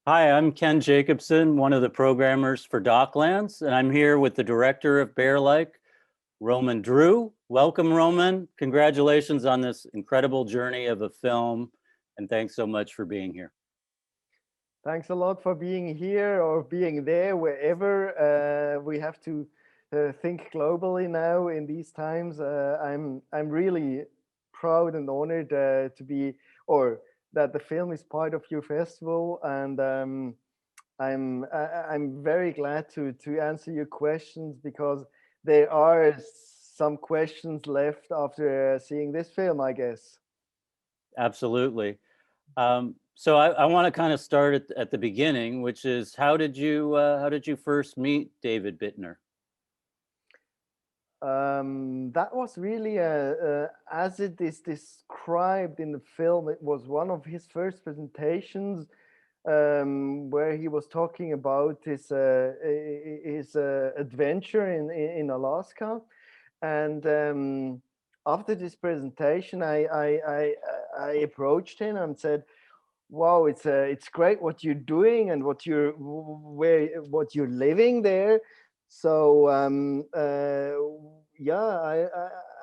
Hi, I'm Ken Jacobson, one of the programmers for DocLands, and I'm here with the director of Bear-Like, Roman Droux. Welcome, Roman. Congratulations on this incredible journey of a film, and thanks so much for being here. Thanks a lot for being here or being there, wherever. We have to think globally now in these times. I'm really proud and honored to be, or that the film is part of your festival, and I'm very glad to answer your questions because there are some questions left after seeing this film, I guess. Absolutely. So I want to kind of start at the beginning, which is how did you first meet David Bittner? That was really, as it is described in the film, it was one of his first presentations where he was talking about his adventure in Alaska. And after this presentation, I approached him and said, "Wow, it's great what you're doing and what you're living there. So yeah,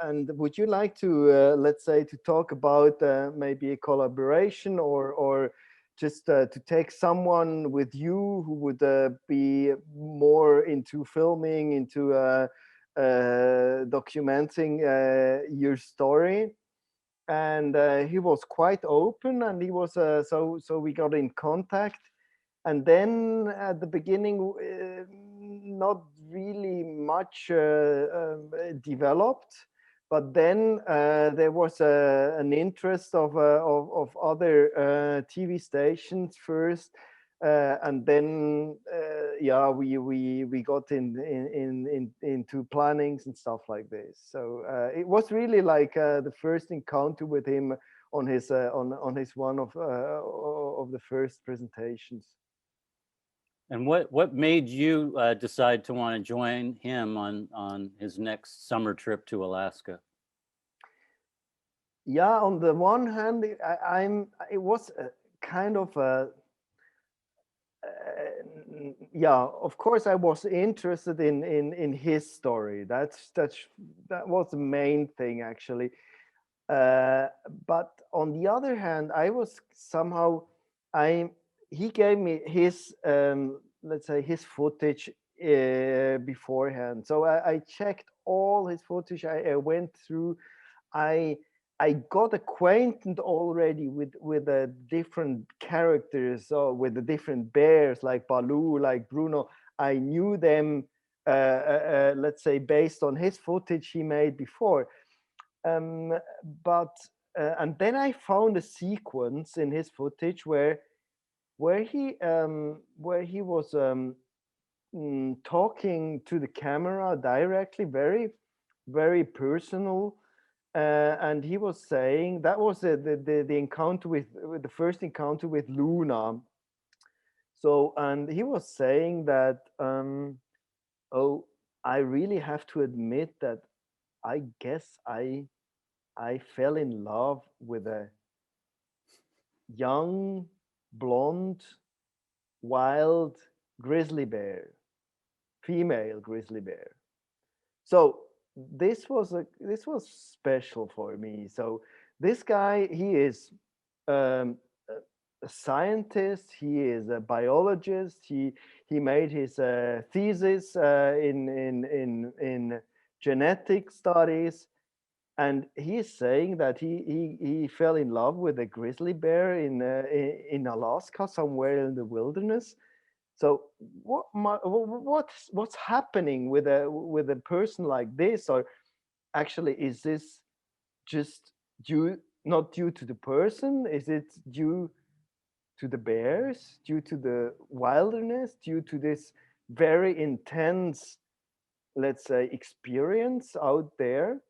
and would you like to let's say to talk about maybe a collaboration or just to take someone with you who would be more into filming, into documenting your story?" And he was quite open, and he was so we got in contact. And then at the beginning, not really much developed, but then there was an interest of other TV stations first, and then yeah, we got into plannings and stuff like this. So it was really like the first encounter with him on his one of the first presentations. And what made you decide to want to join him on his next summer trip to Alaska? Yeah, on the one hand, it was a kind of a yeah, of course I was interested in his story. That was the main thing actually. But on the other hand, I was somehow I he gave me his let's say his footage beforehand. So I checked all his footage. I went through. I I got acquainted already with the different characters, or with the different bears, like Baloo, like Bruno. I knew them, let's say, based on his footage he made before. Um, but and then I found a sequence in his footage where he was talking to the camera directly, very personal. And he was saying that was the encounter with the first encounter with Luna. So, and he was saying that, oh, I really have to admit that I guess I fell in love with a young, blonde, wild grizzly bear, female grizzly bear. So this was special for me. So this guy, he is um, a scientist. He is a biologist. He made his thesis in genetic studies, and he's saying that he fell in love with a grizzly bear in Alaska, somewhere in the wilderness. So what's happening with a person like this? Or actually, is this just due not due to the person? Is it due to the bears, due to the wilderness, due to this very intense, let's say, experience out there?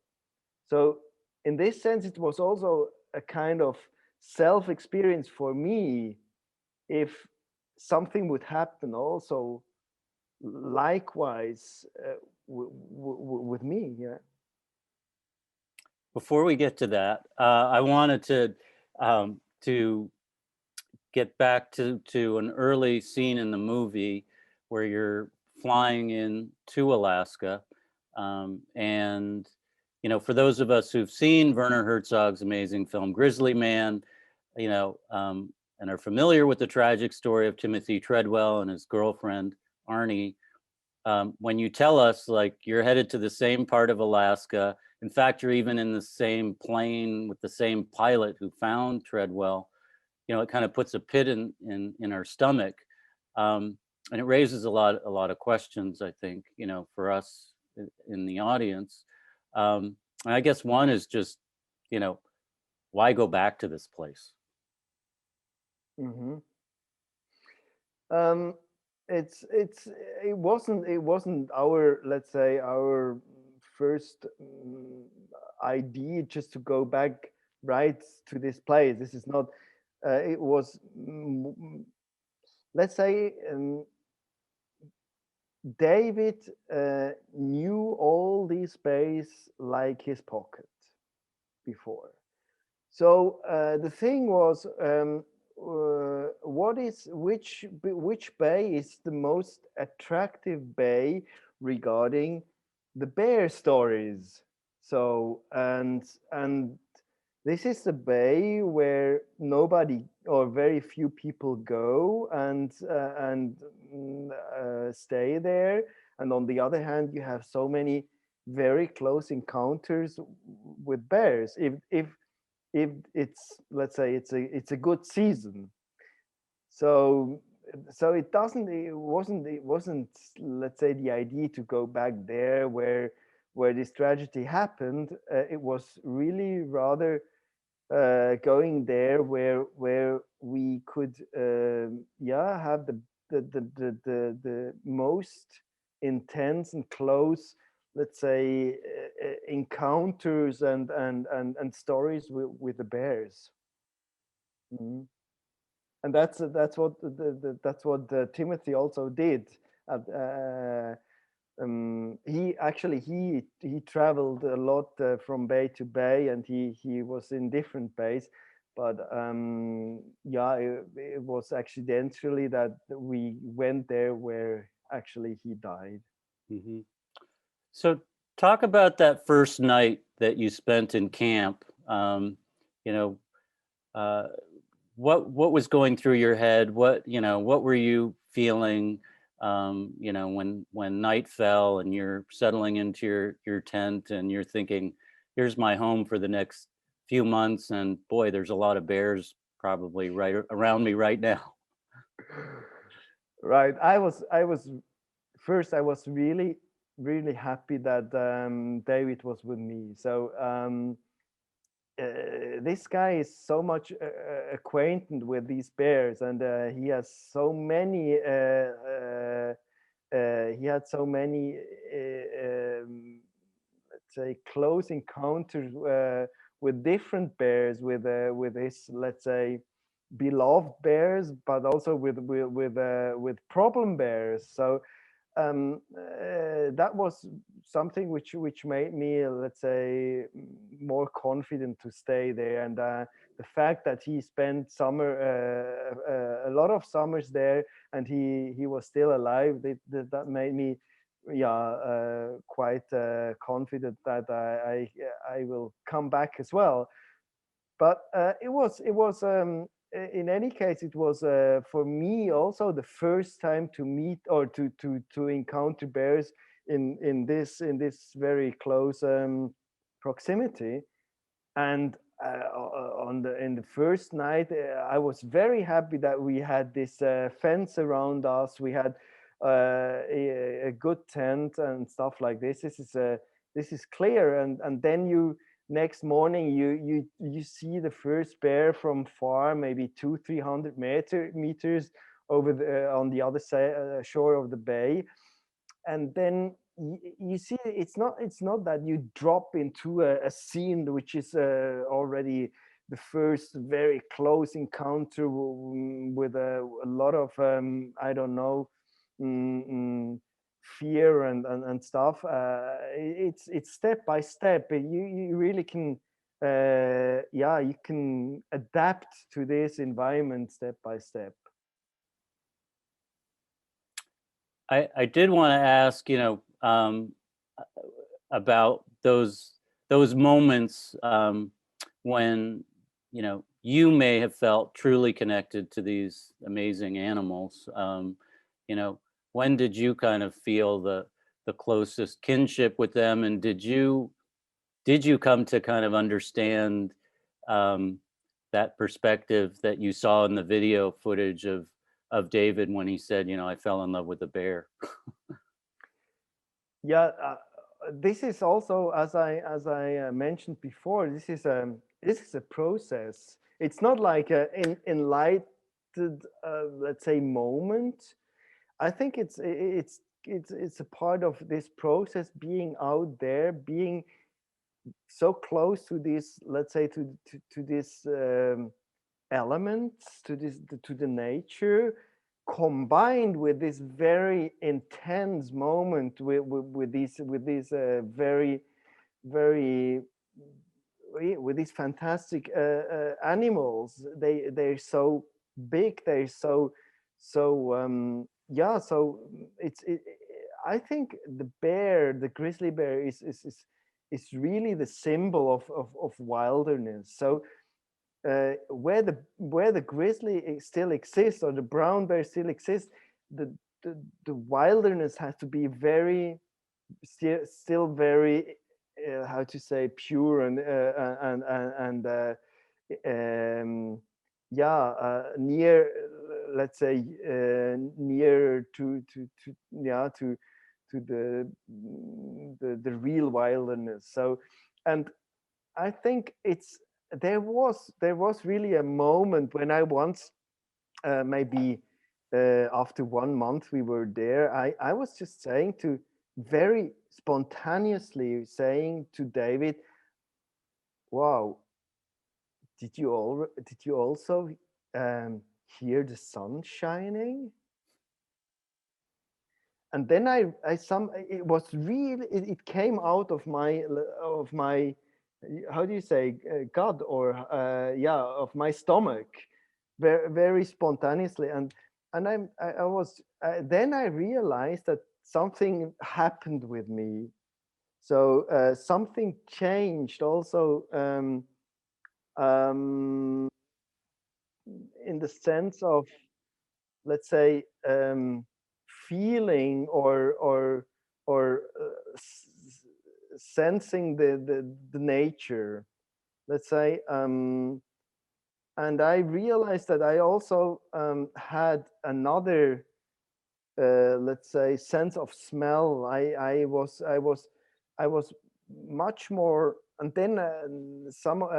So in this sense, it was also a kind of self experience for me. If something would happen also likewise with me. Yeah. Before we get to that, I wanted to get back to an early scene in the movie where you're flying in to Alaska. And, for those of us who've seen Werner Herzog's amazing film Grizzly Man, and are familiar with the tragic story of Timothy Treadwell and his girlfriend, Arnie, when you tell us like you're headed to the same part of Alaska, in fact, you're even in the same plane with the same pilot who found Treadwell, it kind of puts a pit in our stomach. And it raises a lot of questions, I think, for us in the audience. And I guess one is just, why go back to this place? Mm-hmm. It wasn't our, let's say, our first idea just to go back right to this place. This is not. It was, let's say, David knew all these bays like his pocket before. So the thing was, which bay is the most attractive bay regarding the bear stories? So and this is the bay where nobody or very few people go and stay there. And on the other hand, you have so many very close encounters with bears. If it's, let's say, it's a good season. So it wasn't, let's say, the idea to go back there where this tragedy happened. It was really rather going there where we could have the most intense and close, let's say, encounters and stories with the bears. Mhm. And that's what Timothy also did. He traveled a lot from bay to bay, and he was in different bays. But it was accidentally that we went there where actually he died. Mm-hmm. So talk about that first night that you spent in camp. You know, uh, what was going through your head? What were you feeling? When night fell and you're settling into your tent and you're thinking, here's my home for the next few months, and boy, there's a lot of bears probably right around me right now. Right. I was really, really happy that David was with me. So this guy is so much acquainted with these bears, and he has so many. He had so many, let's say, close encounters with different bears, with his, let's say, beloved bears, but also with problem bears. So that was something which made me, let's say, more confident to stay there. And the fact that he spent a lot of summers there, and he was still alive, that made me quite confident that I will come back as well. But it was in any case, it was for me also the first time to meet or to encounter bears in this very close proximity. And in the first night, I was very happy that we had this fence around us. We had a good tent and stuff like this. This is clear. And then next morning you see the first bear from far, maybe 200-300 meters over on the other side shore of the bay. And then you see it's not that you drop into a scene which is already the first very close encounter with a lot of I don't know, fear and stuff. It's step by step. You really can yeah, you can adapt to this environment step by step. I did want to ask, about those moments when, you may have felt truly connected to these amazing animals. When did you kind of feel the closest kinship with them, and did you come to kind of understand um, that perspective that you saw in the video footage of David when he said, I fell in love with a bear? Yeah, this is also, as I mentioned before, this is a process. It's not like an enlightened, let's say, moment. I think it's a part of this process, being out there, being so close to this, let's say, to this elements, to the nature, combined with this very intense moment with these very with these fantastic animals. They're so big, they're so yeah, so I think the grizzly bear is really the symbol of wilderness. So where the grizzly still exists, or the brown bear still exists, the the wilderness has to be very still very how to say, pure and yeah, near, let's say, near to yeah to the real wilderness. So, and I think there was really a moment when I once, maybe after 1 month we were there, I was just saying to, very spontaneously saying to David, wow, did you also hear the sun shining? And then it was really, it came out of my, how do you say, gut, or yeah, of my stomach, very, very spontaneously. And I was then I realized that something happened with me. So something changed also, um, in the sense of, let's say, feeling or sensing the nature, let's say, and I realized that I also had another, let's say, sense of smell. I was much more, and then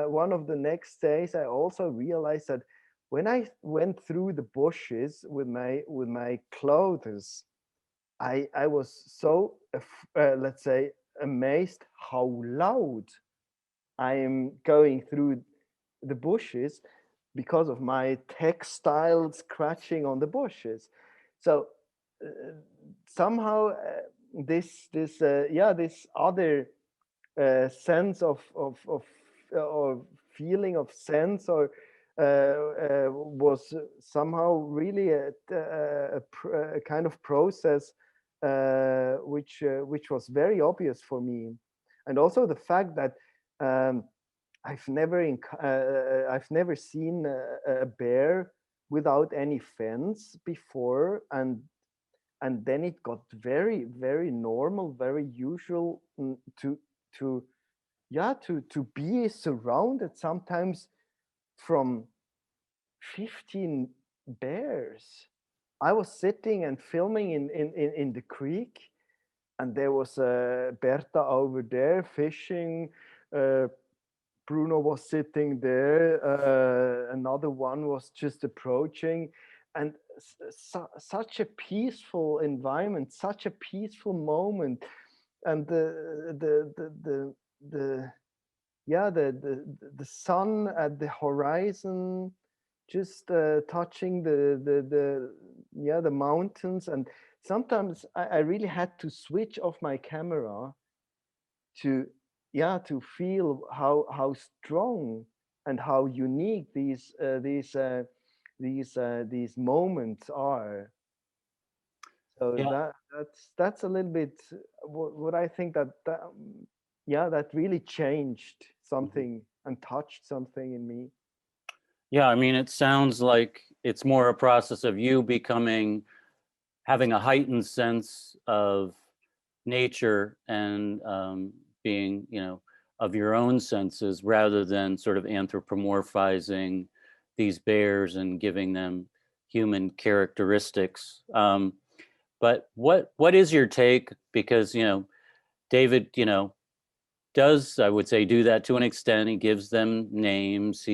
one of the next days I also realized that when I went through the bushes with my clothes, I was so let's say, amazed how loud I am going through the bushes because of my textile scratching on the bushes. So somehow this other sense of or feeling of sense, or was somehow really a kind of process which was very obvious for me. And also the fact that um, I've never seen a bear without any fence before, and then it got very, very normal, very usual, to yeah, to be surrounded sometimes from 15 bears. I was sitting and filming in the creek, and there was Berta over there fishing. Bruno was sitting there. Another one was just approaching, and such a peaceful environment, such a peaceful moment, and the yeah the sun at the horizon, just touching the mountains. And sometimes I really had to switch off my camera to yeah, to feel how strong and how unique these moments are. So Yeah. that's a little bit what I think yeah, that really changed Mhm. something and touched something in me. Yeah, I mean, it sounds like it's more a process of you having a heightened sense of nature and being, of your own senses rather than sort of anthropomorphizing these bears and giving them human characteristics. But what is your take? Because David, does, I would say, do that to an extent. He gives them names.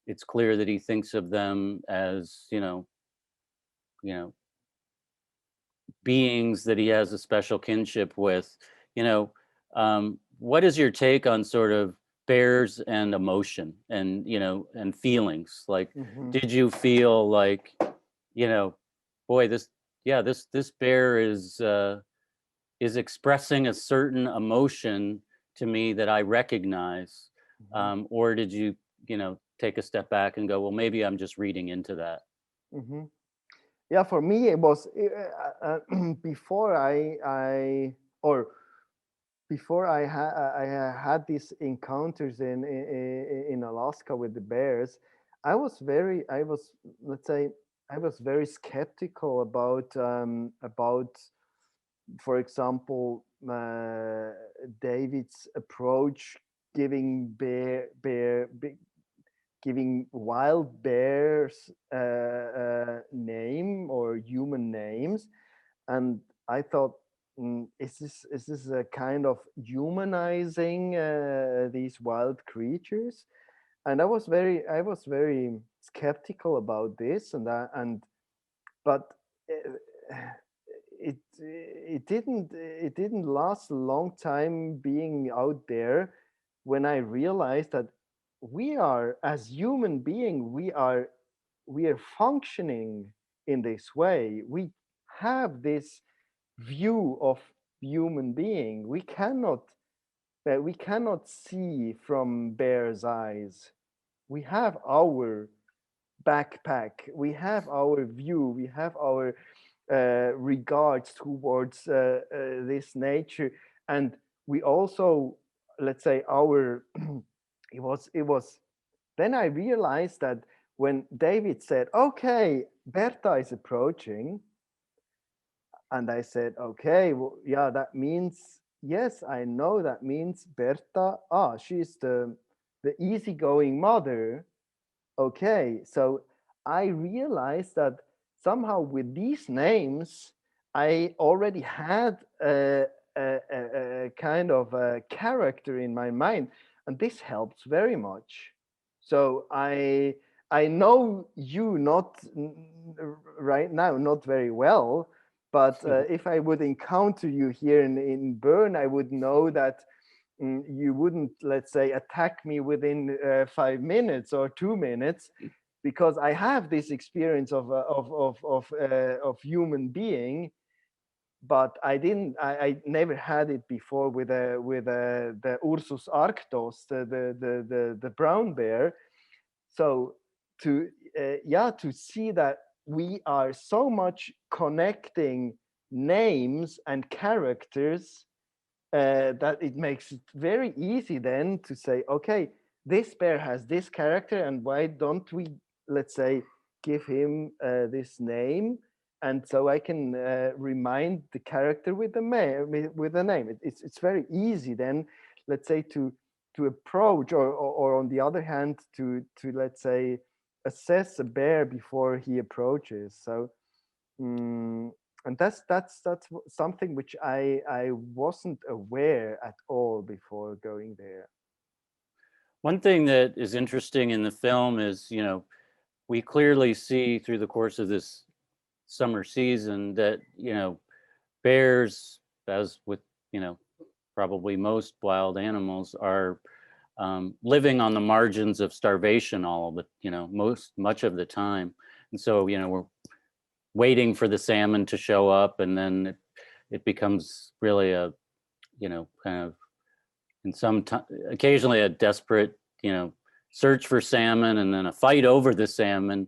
It's clear that he thinks of them as you know beings that he has a special kinship with. You know, what is your take on sort of bears and emotion and and feelings? Like, Hmm. did you feel like, you know, boy, this bear is expressing a certain emotion to me that I recognize, Hmm. or did you take a step back and go, well, maybe I'm just reading into that? Hmm. Yeah, for me it was before I or before I had these encounters in Alaska with the bears. I was, let's say, I was very skeptical about, for example, David's approach giving giving wild bears name or human names. And I thought, is this a kind of humanizing these wild creatures? And I was very skeptical about this, but uh, it didn't last a long time being out there when I realized that we are, as human being, we are functioning in this way. We have this view of human being. We cannot see from bear's eyes. We have our backpack. We have our view. We have our regards towards this nature, and we also, let's say, our it was then I realized that when David said, okay, Berta is approaching, and I said, okay, well, yeah, that means, yes, I know that means Berta, she's the easygoing mother. Okay, so I realized that somehow with these names, I already had a kind of a character in my mind, and this helps very much. So I know you not right now, not very well, but if I would encounter you here in Bern, I would know that you wouldn't, let's say, attack me within 5 minutes or 2 minutes, because I have this experience of human being, but I never had it before with the Ursus arctos, the brown bear. So to yeah, to see that we are so much connecting names and characters, that it makes it very easy then to say, okay, this bear has this character, and why don't we, let's say, give him this name, and so I can remind the character with with the name. It's very easy then, let's say, to approach, or on the other hand, to let's say assess a bear before he approaches. So. Mm, and that's something which I wasn't aware at all before going there. One thing that is interesting in the film is, we clearly see through the course of this summer season that, bears, as with, probably most wild animals, are living on the margins of starvation all of the, much of the time. And so, we're waiting for the salmon to show up, and then it becomes really a, kind of and occasionally a desperate, search for salmon, and then a fight over the salmon.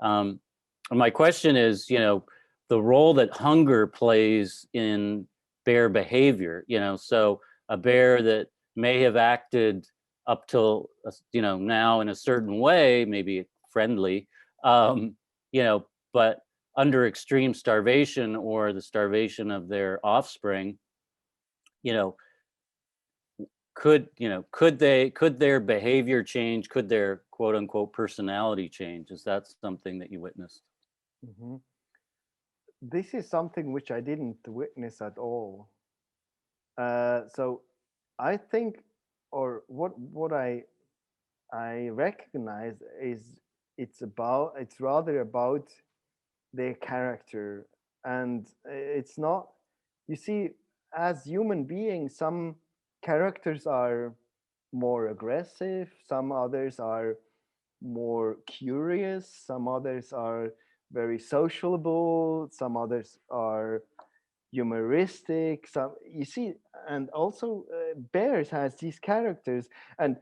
My question is, the role that hunger plays in bear behavior. So a bear that may have acted up till now in a certain way, maybe friendly, but under extreme starvation or the starvation of their offspring, you know could their behavior change, could their quote unquote personality change? Is that something that you witnessed? Mhm. This is something which I didn't witness at all. So I think, or what I recognize is it's rather about their character, and it's not. You see, as human beings, some characters are more aggressive, some others are more curious, some others are very sociable, some others are humoristic, some, you see. And also bears has these characters, and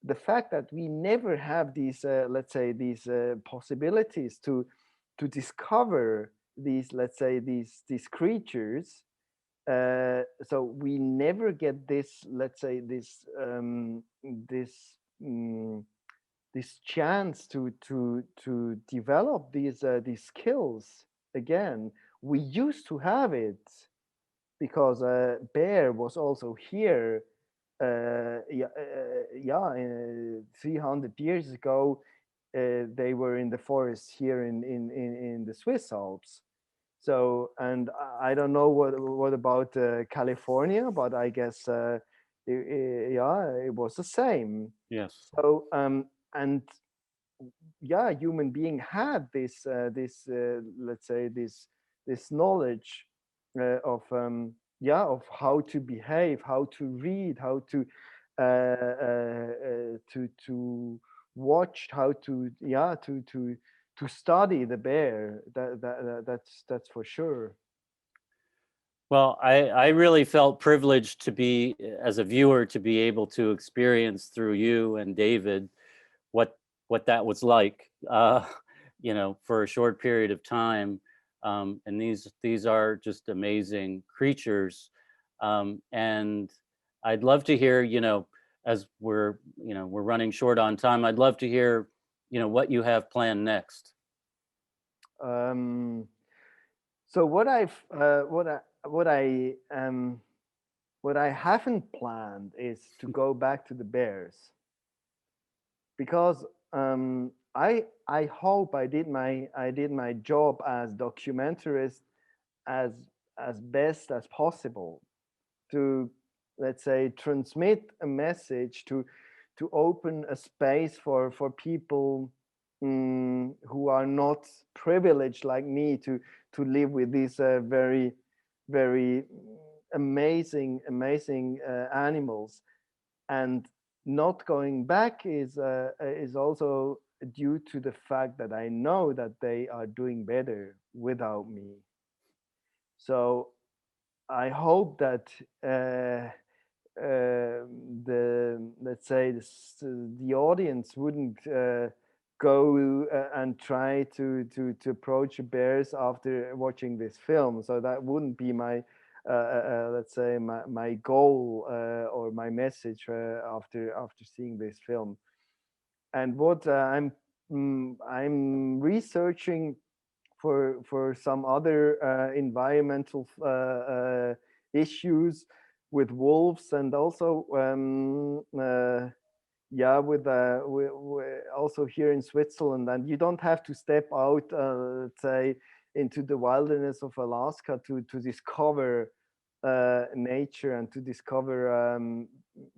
the fact that we never have these let's say these possibilities to discover these, let's say, these creatures, so we never get this, let's say, this this chance to develop these skills again. We used to have it because bear was also here, yeah, 300 years ago. They were in the forest here in the Swiss Alps. So, and I don't know what about California, but I guess yeah, it was the same. Yes. So and yeah, human being had this let's say this knowledge of yeah, of how to behave, how to read, how to watch, how to, yeah, to study the bear. That's for sure. Well, I really felt privileged to be, as a viewer, to be able to experience through you and David what that was like, for a short period of time. And these are just amazing creatures. And I'd love to hear, as we're running short on time, I'd love to hear, what you have planned next. um, so what I've what I haven't planned is to go back to the bears, because I hope I did my job as documentarist as best as possible to, let's say, transmit a message, to open a space for people who are not privileged like me to live with these very amazing animals. And not going back is also due to the fact that I know that they are doing better without me. So I hope that the, let's say, the audience wouldn't go and try to approach bears after watching this film. So that wouldn't be my let's say my goal or my message after seeing this film. And what I'm researching for some other environmental issues with wolves, and also yeah, also here in Switzerland. And you don't have to step out, let's say, into the wilderness of Alaska to discover nature and to discover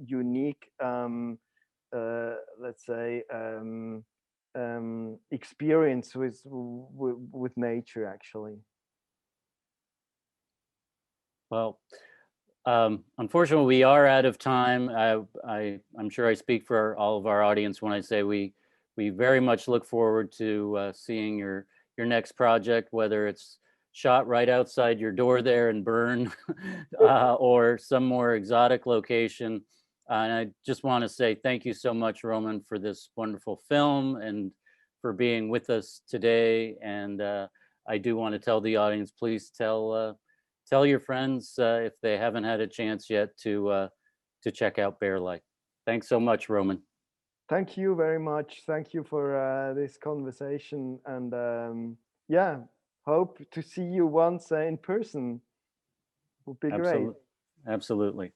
unique, let's say, experience with nature, actually. Well, unfortunately, we are out of time. I'm sure I speak for all of our audience when I say we very much look forward to seeing your next project, whether it's shot right outside your door there in Bern or some more exotic location. And I just want to say thank you so much, Roman, for this wonderful film and for being with us today. And I do want to tell the audience, please tell your friends if they haven't had a chance yet to check out Bear-Like. Thanks so much, Roman. Thank you very much. Thank you for this conversation. And yeah, hope to see you once in person. Would be great. Absolutely.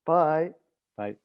Bye. Bye.